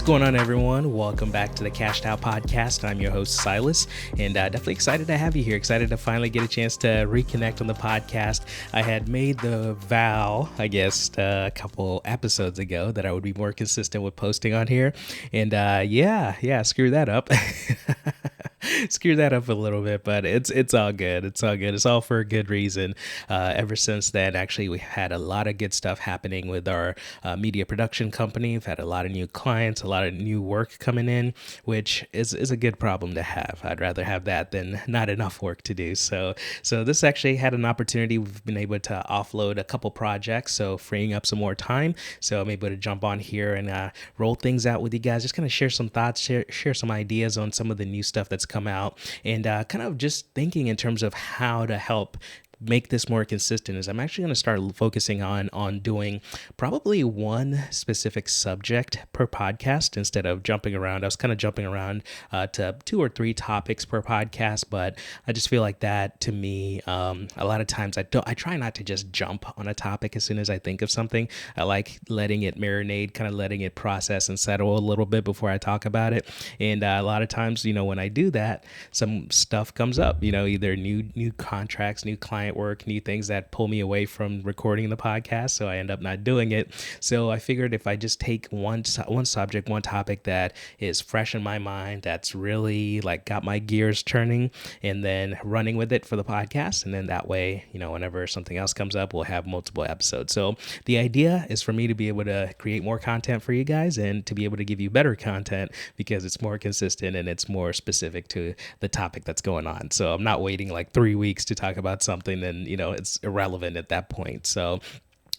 going on, everyone? Welcome back to the CachedOut podcast. I'm your host, Silas, and definitely excited to have you here. Excited to finally get a chance to reconnect on the podcast. I had made the vow, I guess, a couple episodes ago that I would be more consistent with posting on here, and screw that up. Screw that up a little bit, but it's all good. It's all good. It's all for a good reason. Ever since then, actually, we had a lot of good stuff happening with our media production company. We've had a lot of new clients, a lot of new work coming in, which is a good problem to have. I'd rather have that than not enough work to do. So this actually had an opportunity. We've been able to offload a couple projects, so freeing up some more time. So I'm able to jump on here and roll things out with you guys. Just kind of share some thoughts, share some ideas on some of the new stuff that's come out, and kind of just thinking in terms of how to help make this more consistent. Is I'm actually going to start focusing on doing probably one specific subject per podcast instead of jumping around. I was kind of jumping around to 2 or 3 topics per podcast, but I just feel like that to me, a lot of times I try not to just jump on a topic as soon as I think of something. I like letting it marinate, kind of letting it process and settle a little bit before I talk about it. And a lot of times, when I do that, some stuff comes up, either new contracts, new client work, new things that pull me away from recording the podcast, so I end up not doing it. So I figured if I just take one subject, one topic that is fresh in my mind, that's really like got my gears turning, and then running with it for the podcast, and then that way, whenever something else comes up, we'll have multiple episodes. So the idea is for me to be able to create more content for you guys and to be able to give you better content because it's more consistent and it's more specific to the topic that's going on. So I'm not waiting like 3 weeks to talk about something, then it's irrelevant at that point. So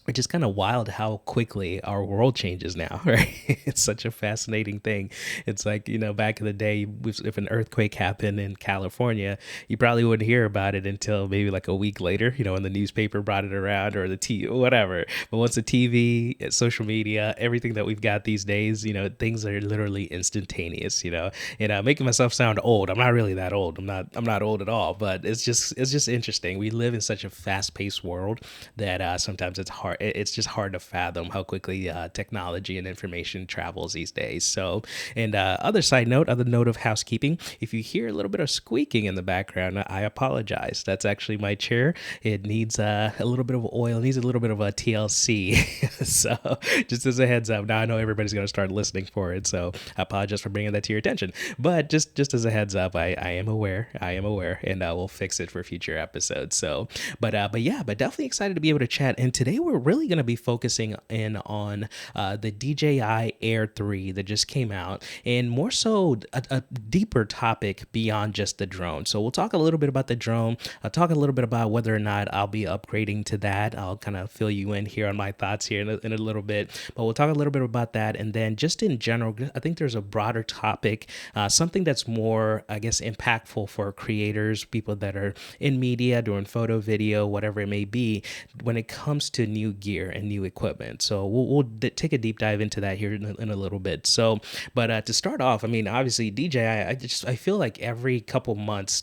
which is kind of wild how quickly our world changes now, right? It's such a fascinating thing. It's like, back in the day, if an earthquake happened in California, you probably wouldn't hear about it until maybe like a week later, when the newspaper brought it around or the TV, whatever. But once the TV, social media, everything that we've got these days, things are literally instantaneous, and making myself sound old. I'm not really that old. I'm not old at all, but it's just interesting. We live in such a fast-paced world that sometimes it's just hard to fathom how quickly technology and information travels these days. So, and other note of housekeeping, if you hear a little bit of squeaking in the background, I apologize. That's actually my chair. It needs a little bit of oil, needs a little bit of a TLC. So just as a heads up, now I know everybody's going to start listening for it. So I apologize for bringing that to your attention. But just as a heads up, I am aware, and we'll fix it for future episodes. So, but definitely excited to be able to chat. And today we're really going to be focusing in on the DJI AIR 3 that just came out, and more so a deeper topic beyond just the drone. So we'll talk a little bit about the drone. I'll talk a little bit about whether or not I'll be upgrading to that. I'll kind of fill you in here on my thoughts here in a little bit, but we'll talk a little bit about that. And then just in general, I think there's a broader topic, something that's more, I guess, impactful for creators, people that are in media, doing photo, video, whatever it may be, when it comes to new gear and new equipment. So we'll take a deep dive into that here in a little bit. So, but to start off, obviously DJI, I feel like every couple months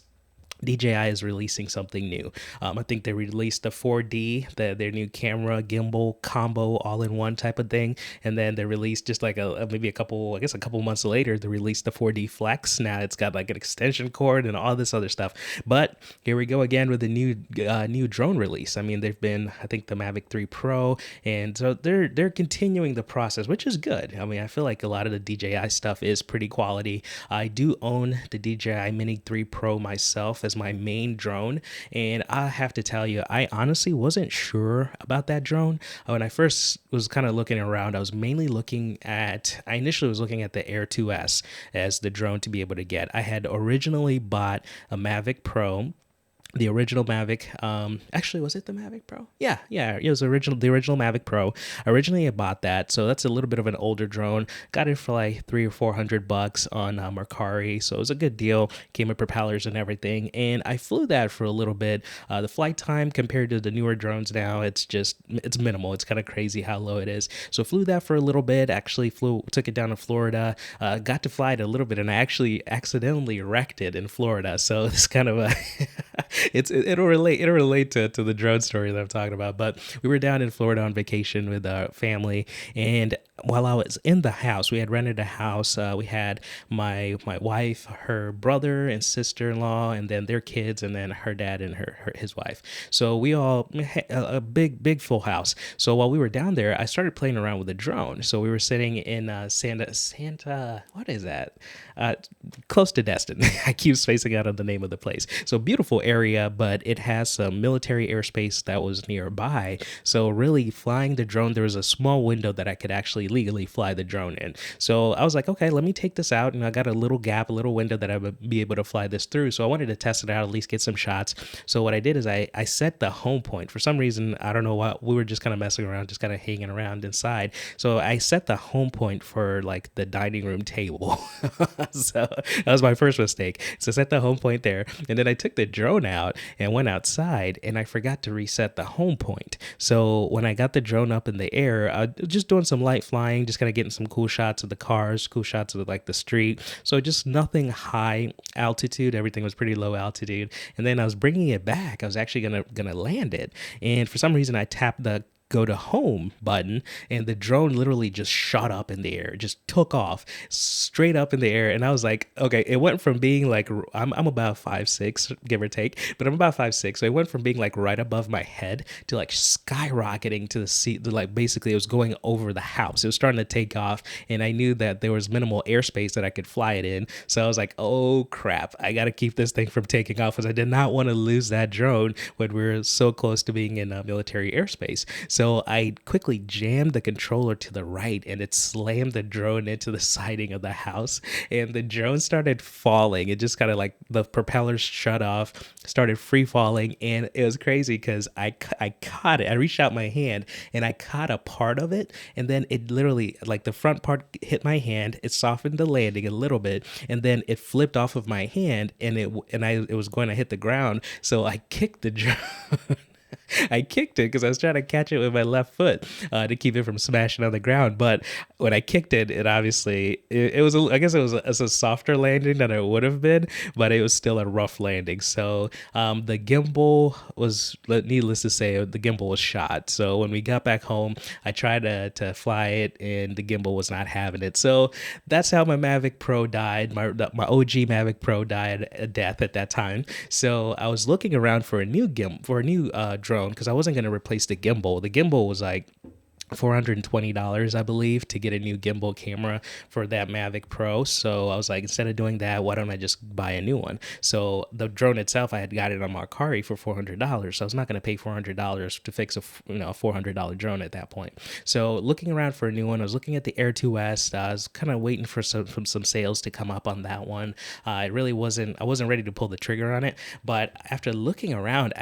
DJI is releasing something new. I think they released the 4D, their new camera gimbal combo all-in-one type of thing, and then they released just like a couple months later, they released the 4D Flex. Now it's got like an extension cord and all this other stuff. But here we go again with the new drone release. They've been, I think, the Mavic 3 Pro, and so they're continuing the process, which is good. I feel like a lot of the DJI stuff is pretty quality. I do own the DJI Mini 3 Pro myself as my main drone, and I have to tell you, I honestly wasn't sure about that drone. When I first was kind of looking around, I initially was looking at the Air 2S as the drone to be able to get. I had originally bought a Mavic Pro, the original Mavic. Actually, was it the Mavic Pro? Yeah, it was the original Mavic Pro. Originally I bought that, so that's a little bit of an older drone. Got it for like $300 or $400 on Mercari, so it was a good deal. Came with propellers and everything, and I flew that for a little bit. The flight time compared to the newer drones now, it's minimal. It's kind of crazy how low it is. So flew that for a little bit. Actually took it down to Florida. Got to fly it a little bit, and I actually accidentally wrecked it in Florida. So it's kind of a It'll relate to the drone story that I'm talking about. But we were down in Florida on vacation with our family, and while I was in the house, we had rented a house. We had my wife, her brother and sister in law, and then their kids, and then her dad and his wife. So we all a big full house. So while we were down there, I started playing around with a drone. So we were sitting in Santa, what is that? Uh, Close to Destin. I keep spacing out on the name of the place. So beautiful area, but it has some military airspace that was nearby. So really flying the drone, there was a small window that I could actually legally fly the drone in. So I was like, okay, let me take this out. And I got a little gap, a little window that I would be able to fly this through. So I wanted to test it out, at least get some shots. So what I did is I set the home point. For some reason, I don't know what, we were just kind of messing around, just kind of hanging around inside. So I set the home point for like the dining room table. So that was my first mistake. So I set the home point there. And then I took the drone out and went outside, and I forgot to reset the home point. So when I got the drone up in the air, just doing some light flying, just kind of getting some cool shots of the cars, cool shots of like the street. So just nothing high altitude. Everything was pretty low altitude. And then I was bringing it back. I was actually gonna land it. And for some reason, I tapped the go to home button, and the drone literally just shot up in the air, just took off straight up in the air. And I was like, okay, it went from being like, I'm about 5'6", give or take, but I'm about 5'6". So it went from being like right above my head to like skyrocketing to the seat. Like basically it was going over the house. It was starting to take off, and I knew that there was minimal airspace that I could fly it in. So I was like, oh crap, I got to keep this thing from taking off, because I did not want to lose that drone when we were so close to being in military airspace. So I quickly jammed the controller to the right, and it slammed the drone into the siding of the house, and the drone started falling. It just kind of like the propellers shut off, started free falling, and it was crazy because I caught it. I reached out my hand and I caught a part of it, and then it literally, like the front part hit my hand, it softened the landing a little bit, and then it flipped off of my hand, and it was going to hit the ground. So I kicked the drone. I kicked it because I was trying to catch it with my left foot to keep it from smashing on the ground. But when I kicked it, it obviously, it was, I guess it was a softer landing than it would have been, but it was still a rough landing. So the gimbal was, needless to say, the gimbal was shot. So when we got back home, I tried to fly it, and the gimbal was not having it. So that's how my Mavic Pro died. My OG Mavic Pro died a death at that time. So I was looking around for a new drone, because I wasn't going to replace the gimbal. The gimbal was like $420, I believe, to get a new gimbal camera for that Mavic Pro. So I was like, instead of doing that, why don't I just buy a new one? So the drone itself, I had got it on Mercari for $400. So I was not going to pay $400 to fix a $400 drone at that point. So looking around for a new one, I was looking at the Air 2S. I was kind of waiting for some sales to come up on that one. I wasn't ready to pull the trigger on it. But after looking around,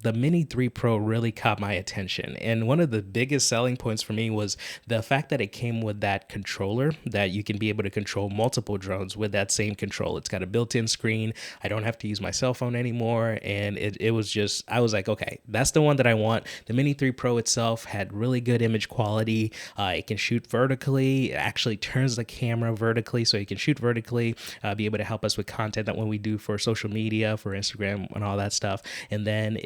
the Mini 3 Pro really caught my attention. And one of the biggest selling points for me was the fact that it came with that controller, that you can be able to control multiple drones with that same control. It's got a built-in screen. I don't have to use my cell phone anymore. And it was just, I was like, okay, that's the one that I want. The Mini 3 Pro itself had really good image quality. It can shoot vertically. It actually turns the camera vertically, so you can shoot vertically, be able to help us with content that when we do for social media, for Instagram and all that stuff. And then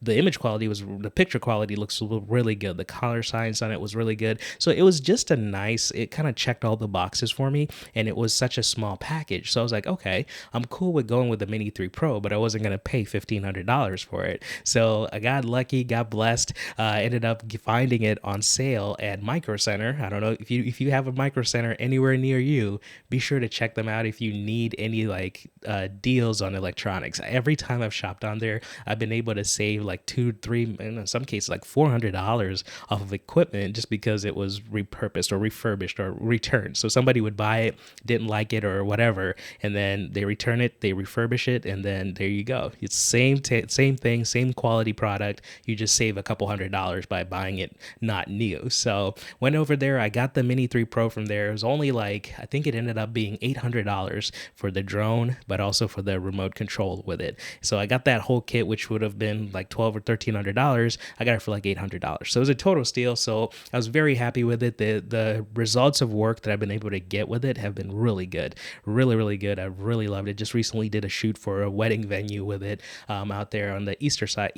the image quality the picture quality looks really good. The color science on it was really good. So it was just it kind of checked all the boxes for me, and it was such a small package. So I was like, okay, I'm cool with going with the Mini 3 Pro, but I wasn't going to pay $1,500 for it. So I got lucky, got blessed, ended up finding it on sale at Micro Center. I don't know if you have a Micro Center anywhere near you, be sure to check them out if you need any deals on electronics. Every time I've shopped on there, I've been able to save like $200, $300, and in some cases like $400 off of equipment, just because it was repurposed or refurbished or returned. So somebody would buy it, didn't like it or whatever, and then they return it, they refurbish it, and then there you go. It's same thing, same quality product. You just save a couple $100 by buying it not new. So went over there, I got the Mini 3 Pro from there. It was only I think it ended up being $800 for the drone, but also for the remote control with it. So I got that whole kit, which would have been like $1,200 or $1,300. I got it for like $800. So it was a total steal. So I was very happy with it. The results of work that I've been able to get with it have been really good, really, really good. I really loved it. Just recently did a shoot for a wedding venue with it out there on the east side,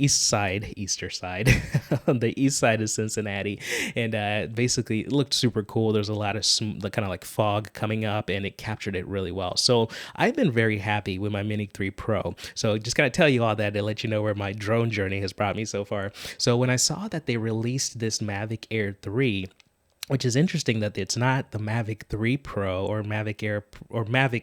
on the east side of Cincinnati. And basically it looked super cool. There's a lot of kind of like fog coming up, and it captured it really well. So I've been very happy with my Mini 3 Pro. So just gotta tell you all that to let you know where my drone journey has brought me so far. So when I saw that they released this Mavic Air 3, which is interesting that it's not the Mavic 3 Pro or Mavic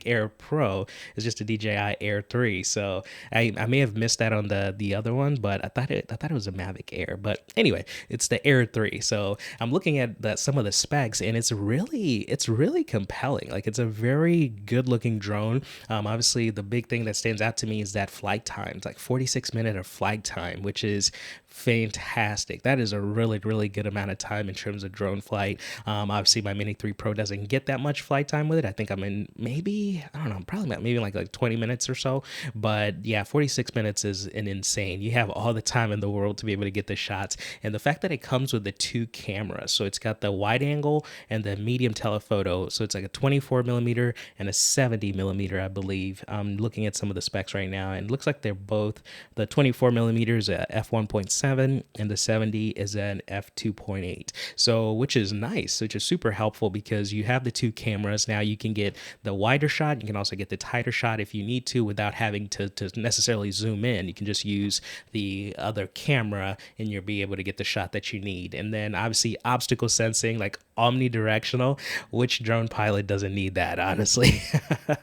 Air Pro. It's just a DJI Air 3. So I may have missed that on the other one, but I thought it was a Mavic Air. But anyway, it's the Air 3. So I'm looking at some of the specs, and it's really compelling. Like, it's a very good looking drone. Obviously the big thing that stands out to me is that flight time. It's like 46 minutes of flight time, which is fantastic. That is a really, really good amount of time in terms of drone flight. Obviously my Mini 3 Pro doesn't get that much flight time with it. I think I'm in maybe like 20 minutes or so. But yeah, 46 minutes is an insane. You have all the time in the world to be able to get the shots. And the fact that it comes with the 2 cameras. So it's got the wide angle and the medium telephoto. So it's like a 24 millimeter and a 70 millimeter, I believe. I'm looking at some of the specs right now, and it looks like they're both, the 24 millimeters at f1.7 and the 70 is an f2.8. So which is nice, which is super helpful because you have the 2 cameras. Now you can get the wider shot. You can also get the tighter shot if you need to without having to necessarily zoom in. You can just use the other camera and you'll be able to get the shot that you need. And then obviously obstacle sensing, like omnidirectional. Which drone pilot doesn't need that, honestly?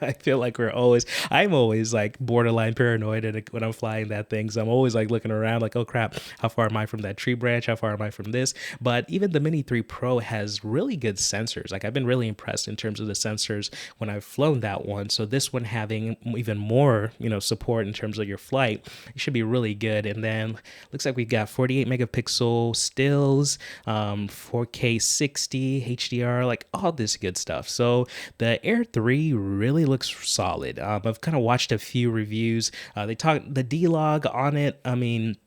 I feel like I'm always like borderline paranoid when I'm flying that thing. So I'm always like looking around like, oh crap, how far am I from that tree branch? How far am I from this? But even the Mini 3 Pro has really good sensors. Like, I've been really impressed in terms of the sensors when I've flown that one. So this one having even more, support in terms of your flight, it should be really good. And then looks like we've got 48 megapixel stills, 4K 60, HDR, like all this good stuff. So the Air 3 really looks solid. I've kind of watched a few reviews. They talk the D-Log on it. I mean,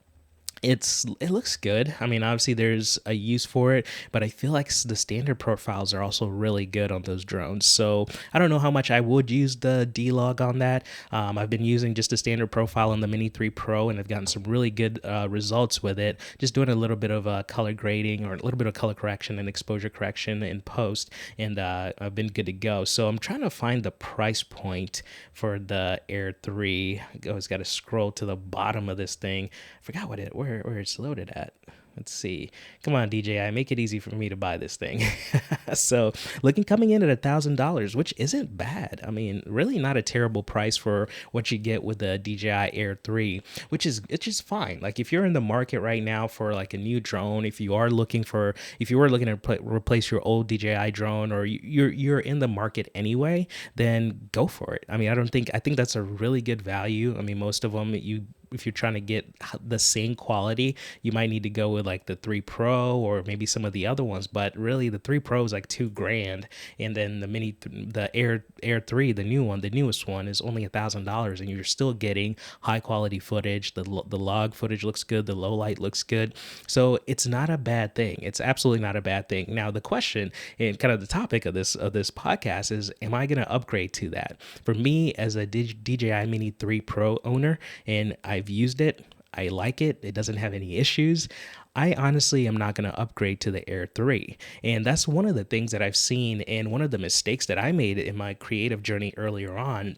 it looks good. I mean, obviously there's a use for it, but I feel like the standard profiles are also really good on those drones. So I don't know how much I would use the D-Log on that. I've been using just a standard profile on the Mini 3 Pro, and I've gotten some really good results with it. Just doing a little bit of color grading or a little bit of color correction and exposure correction in post, and I've been good to go. So I'm trying to find the price point for the Air 3. I always got to scroll to the bottom of this thing. I forgot where it's loaded at. Let's see. Come on, DJI, make it easy for me to buy this thing. So coming in at $1,000, which isn't bad. I mean, really not a terrible price for what you get with the DJI Air 3, it's just fine. Like, if you're in the market right now for like a new drone, if you were looking to replace your old DJI drone, or you're in the market anyway, then go for it. I mean, I think that's a really good value. I mean, most of them, if you're trying to get the same quality, you might need to go with like the 3 Pro or maybe some of the other ones. But really, the 3 Pro is like $2,000, and then the Air 3, the newest one, is only $1,000, and you're still getting high quality footage. The log footage looks good. The low light looks good. So it's not a bad thing. It's absolutely not a bad thing. Now the question and kind of the topic of this podcast is, am I going to upgrade to that? For me, as a DJI Mini 3 Pro owner, and I've used it, I like it. It doesn't have any issues. I honestly am not going to upgrade to the Air 3. And that's one of the things that I've seen, and one of the mistakes that I made in my creative journey earlier on,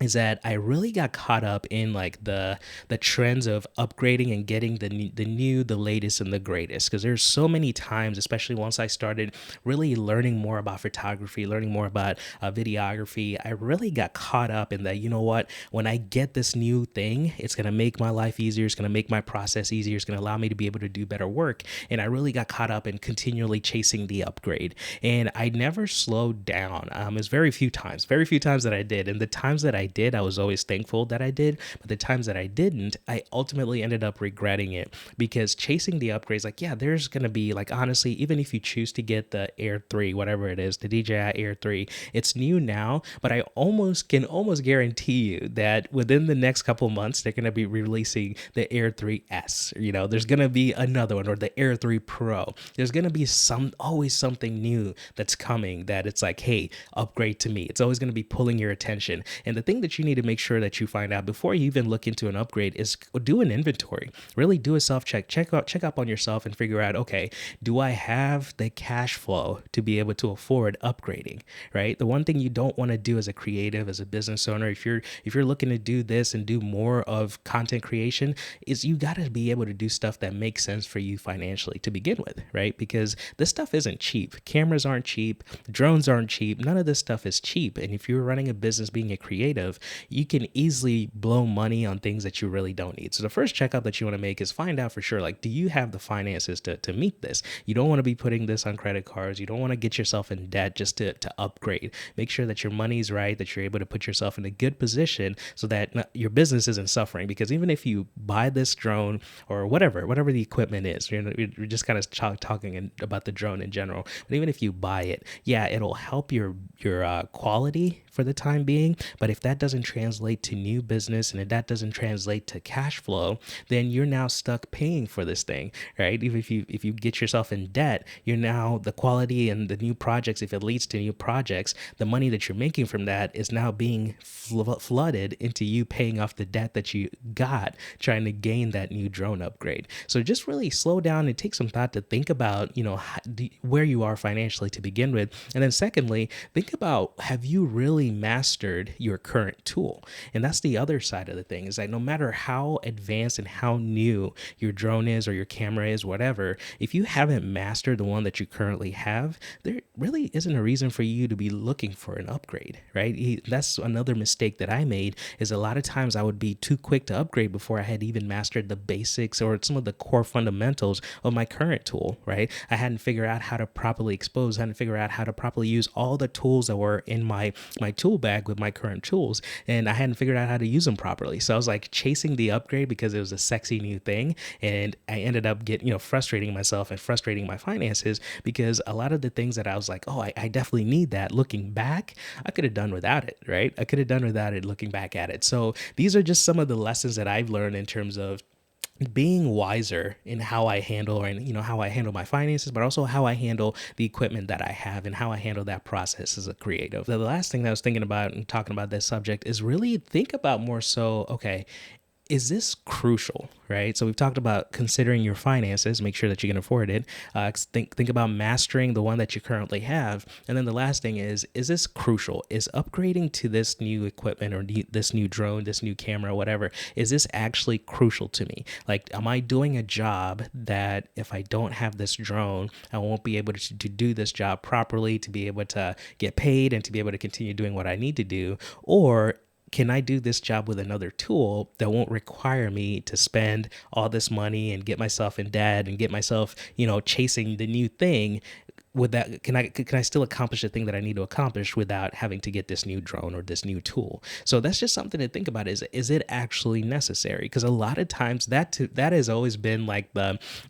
is that I really got caught up in like the trends of upgrading and getting the latest and the greatest. Because there's so many times, especially once I started really learning more about photography, learning more about videography, I really got caught up in that, you know what, when I get this new thing, it's going to make my life easier. It's going to make my process easier. It's going to allow me to be able to do better work. And I really got caught up in continually chasing the upgrade. And I never slowed down. There's very few times that I did. And the times that I did, I was always thankful that I did. But the times that I didn't, I ultimately ended up regretting it because chasing the upgrades, like, yeah, there's going to be like, honestly, even if you choose to get the Air 3, whatever it is, the DJI Air 3, it's new now, but I can almost guarantee you that within the next couple months, they're going to be releasing the Air 3S. There's going to be another one, or the Air 3 Pro. There's going to be always something new that's coming that it's like, hey, upgrade to me. It's always going to be pulling your attention. And the thing that you need to make sure that you find out before you even look into an upgrade is do an inventory. Really do a self-check. Check up on yourself and figure out, okay, do I have the cash flow to be able to afford upgrading, right? The one thing you don't want to do as a creative, as a business owner, if you're looking to do this and do more of content creation, is you got to be able to do stuff that makes sense for you financially to begin with, right? Because this stuff isn't cheap. Cameras aren't cheap. Drones aren't cheap. None of this stuff is cheap. And if you're running a business, being a creative, you can easily blow money on things that you really don't need. So the first checkup that you want to make is find out for sure, like, do you have the finances to meet this? You don't want to be putting this on credit cards. You don't want to get yourself in debt just to upgrade. Make sure that your money's right, that you're able to put yourself in a good position so that your business isn't suffering. Because even if you buy this drone or whatever the equipment is, we're just kind of talking about the drone in general, but even if you buy it, yeah, it'll help your quality for the time being. But if that doesn't translate to new business and if that doesn't translate to cash flow, then you're now stuck paying for this thing, right? Even if you get yourself in debt, you're now, the quality and the new projects, if it leads to new projects, the money that you're making from that is now being flooded into you paying off the debt that you got trying to gain that new drone upgrade. So just really slow down and take some thought to think about, where you are financially to begin with. And then secondly, think about, have you really mastered your current tool? And that's the other side of the thing, is that no matter how advanced and how new your drone is or your camera is, whatever, if you haven't mastered the one that you currently have, there really isn't a reason for you to be looking for an upgrade, right? That's another mistake that I made, is a lot of times I would be too quick to upgrade before I had even mastered the basics or some of the core fundamentals of my current tool, right? I hadn't figured out how to properly expose, hadn't figured out how to properly use all the tools that were in my tool bag with my current tools, and I hadn't figured out how to use them properly. So I was like chasing the upgrade because it was a sexy new thing, and I ended up getting, frustrating myself and frustrating my finances because a lot of the things that I was like, oh, I definitely need that. Looking back, I could have done without it, right? I could have done without it looking back at it. So these are just some of the lessons that I've learned in terms of being wiser in how I handle how I handle my finances, but also how I handle the equipment that I have and how I handle that process as a creative. The last thing that I was thinking about and talking about this subject is really think about more so, okay, is this crucial, right? So we've talked about considering your finances, make sure that you can afford it. Think about mastering the one that you currently have. And then the last thing is this crucial? Is upgrading to this new equipment or this new drone, this new camera, whatever, is this actually crucial to me? Like, am I doing a job that if I don't have this drone, I won't be able to do this job properly, to be able to get paid and to be able to continue doing what I need to do? Or can I do this job with another tool that won't require me to spend all this money and get myself in debt and get myself, chasing the new thing? With that, can I still accomplish the thing that I need to accomplish without having to get this new drone or this new tool? So that's just something to think about. Is it actually necessary? Because a lot of times that has always been like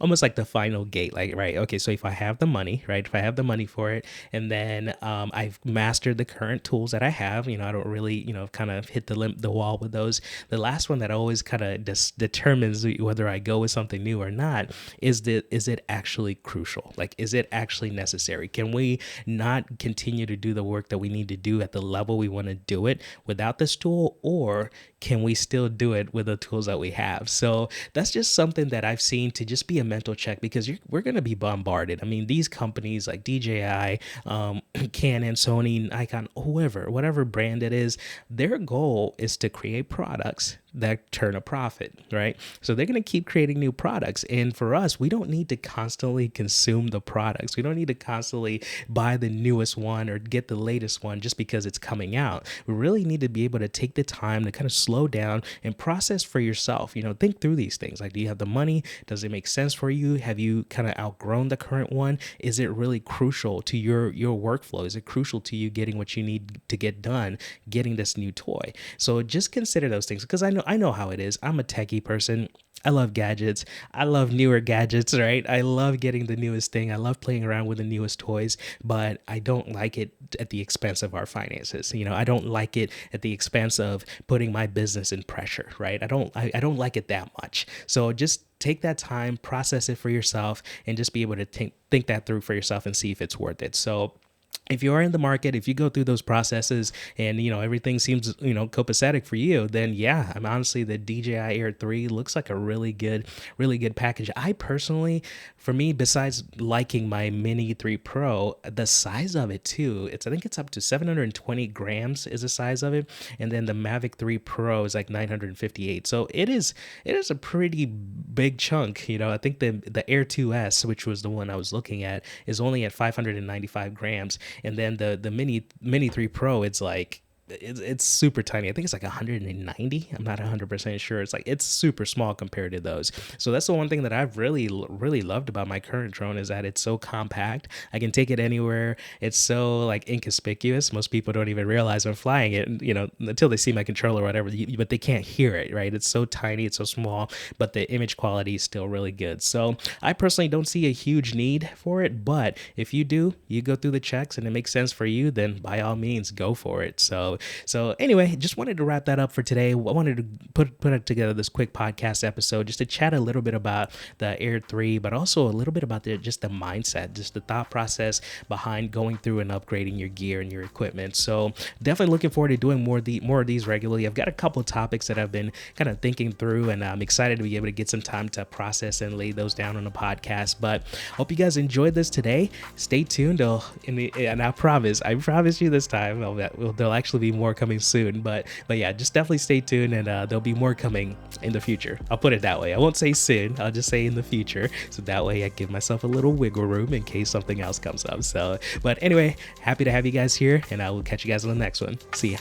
almost like the final gate. Like, right, okay, so if I have the money, right, if I have the money for it, and then I've mastered the current tools that I have, I don't really, kind of hit the wall with those. The last one that always kind of determines whether I go with something new or not is it actually crucial? Like, is it actually necessary? Can we not continue to do the work that we need to do at the level we want to do it without this tool, or can we still do it with the tools that we have? So that's just something that I've seen to just be a mental check, because we're going to be bombarded. I mean, these companies like DJI, Canon, Sony, Nikon, whatever brand it is, their goal is to create products that turn a profit, right? So they're going to keep creating new products. And for us, we don't need to constantly consume the products. We don't need to constantly buy the newest one or get the latest one just because it's coming out. We really need to be able to take the time to kind of slow down and process for yourself. Think through these things. Like, do you have the money? Does it make sense for you? Have you kind of outgrown the current one? Is it really crucial to your workflow? Is it crucial to you getting what you need to get done, getting this new toy? So just consider those things, because I know how it is. I'm a techie person. I love gadgets. I love newer gadgets, right? I love getting the newest thing. I love playing around with the newest toys, but I don't like it at the expense of our finances. I don't like it at the expense of putting my business in pressure, right? I don't like it that much. So just take that time, process it for yourself, and just be able to think that through for yourself and see if it's worth it. So if you are in the market, if you go through those processes and, everything seems, copacetic for you, then yeah, honestly, the DJI AIR 3 looks like a really good package. I personally, for me, besides liking my Mini 3 Pro, the size of it too, I think it's up to 720 grams is the size of it. And then the Mavic 3 Pro is like 958. So it is a pretty big chunk. I think the Air 2S, which was the one I was looking at, is only at 595 grams. And then the Mini 3 Pro, it's super tiny. I think it's like 190. I'm not 100% sure. It's super small compared to those. So that's the one thing that I've really loved about my current drone, is that it's so compact. I can take it anywhere. It's so inconspicuous. Most people don't even realize I'm flying it, until they see my controller or whatever, but they can't hear it, right? It's so tiny, it's so small, but the image quality is still really good. So I personally don't see a huge need for it, but if you do, you go through the checks and it makes sense for you, then by all means go for it. So anyway, just wanted to wrap that up for today. I wanted to put together this quick podcast episode just to chat a little bit about the Air 3, but also a little bit about just the mindset, just the thought process behind going through and upgrading your gear and your equipment. So definitely looking forward to doing more of these regularly. I've got a couple of topics that I've been kind of thinking through, and I'm excited to be able to get some time to process and lay those down on the podcast. But hope you guys enjoyed this today. Stay tuned, and I promise you this time, there'll actually be more coming soon, but yeah, just definitely stay tuned, and there'll be more coming in the future. I'll put it that way. I won't say soon, I'll just say in the future, so that way I give myself a little wiggle room in case something else comes up. But anyway, happy to have you guys here, and I will catch you guys on the next one. See ya.